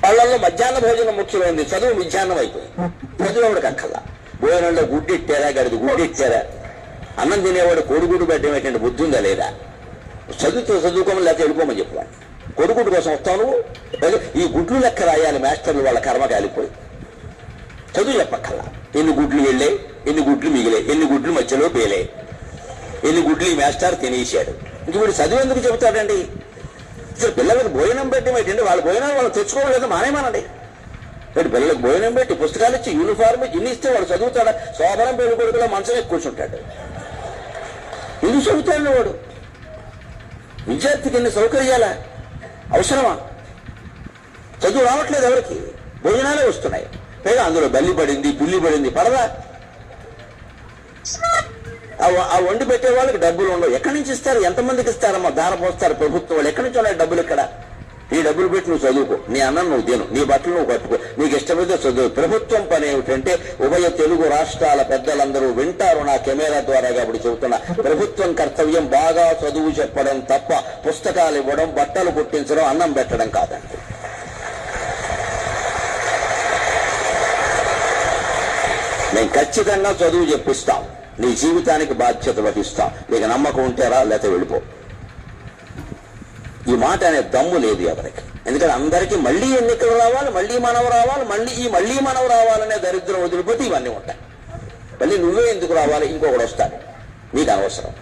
వాళ్ళల్లో మధ్యాహ్న భోజనం ముఖ్యమైంది, చదువు మధ్యాహ్నం అయిపోయింది. చదువు ఎవరికి అక్కల్లా. భోజనంలో గుడ్డు ఇట్టారా, గడిది గుడ్డు ఇట్టారా, అన్నం తినేవాడు కోడిగుడ్డు పెట్టడం ఏంటంటే బుద్ధి ఉందా లేదా? చదువుకోమని లేకపోతే వెళ్ళిపోమని చెప్పాలి. కోడిగుడ్డు కోసం వస్తావు నువ్వు. ఈ గుడ్లు లెక్క రాయాలి మాస్టర్లు, వాళ్ళ కర్మ కాలిపోయి. చదువు చెప్పక్కల్లా. ఎన్ని గుడ్లు వెళ్ళే, ఎన్ని గుడ్లు మిగిలే, ఎన్ని గుడ్లు మధ్యలో పేలే, ఎన్ని గుడ్లు ఈ మాస్టర్ తినేసాడు. ఇంక వీడు చదువు ఎందుకు చెబుతాడండి? అసలు పిల్లలకు భోజనం పెట్టడం ఏంటంటే వాళ్ళ భోజనాలు వాళ్ళు తెచ్చుకోవడం మానేమానండి. వీడు పిల్లలకు భోజనం పెట్టి పుస్తకాలు ఇచ్చి యూనిఫార్మ్ ఇన్ని ఇస్తే వాడు చదువుతాడా? శోభనం పెళ్లి కొడుకులో మంచం ఎక్కువ కూర్చుంటాడు. ఎందుకు చదువుతాడు వాడు? విద్యార్థికి ఎన్ని సౌకర్యాలా అవసరమా? చదువు రావట్లేదు ఎవరికి, భోజనాలే వస్తున్నాయి. పైగా అందులో బల్లి పడింది, పుల్లి పడింది, పడదా? ఆ వండి పెట్టే వాళ్ళకి డబ్బులు ఉండవు. ఎక్కడి నుంచి ఇస్తారు? ఎంతమందికి ఇస్తారమ్మా? దార పోస్తారు ప్రభుత్వం వాళ్ళు. ఎక్కడి నుంచి ఉన్నాయి డబ్బులు? ఇక్కడ ఈ డబ్బులు పెట్టి నువ్వు చదువుకో, నీ అన్నం నువ్వు తిను, నీ బట్టలు నువ్వు కట్టుకో, నీకు ఇష్టమైతే చదువు. ప్రభుత్వం పని ఏమిటంటే ఉభయ తెలుగు రాష్ట్రాల పెద్దలందరూ వింటారు నా కెమెరా ద్వారా కాబట్టి చెబుతున్నా, ప్రభుత్వం కర్తవ్యం బాగా చదువు చెప్పడం తప్ప పుస్తకాలు ఇవ్వడం, బట్టలు కుట్టించడం, అన్నం పెట్టడం కాదండి. మేము ఖచ్చితంగా చదువు చెప్పిస్తాం, నీ జీవితానికి బాధ్యత వహిస్తాం. నీకు నమ్మకం ఉంటేరా, లేకపోతే వెళ్ళిపో. ఈ మాట అనే దమ్ము లేదు ఎవరికి. ఎందుకంటే అందరికీ మళ్ళీ ఎన్నికలు రావాలి, మళ్ళీ మనవ రావాలి, మళ్ళీ మనవ రావాలనే దరిద్రం వదిలిపోతే ఇవన్నీ ఉంటాయి. మళ్ళీ నువ్వే ఎందుకు రావాలి? ఇంకొకడు వస్తాడు, నీకు అనవసరం.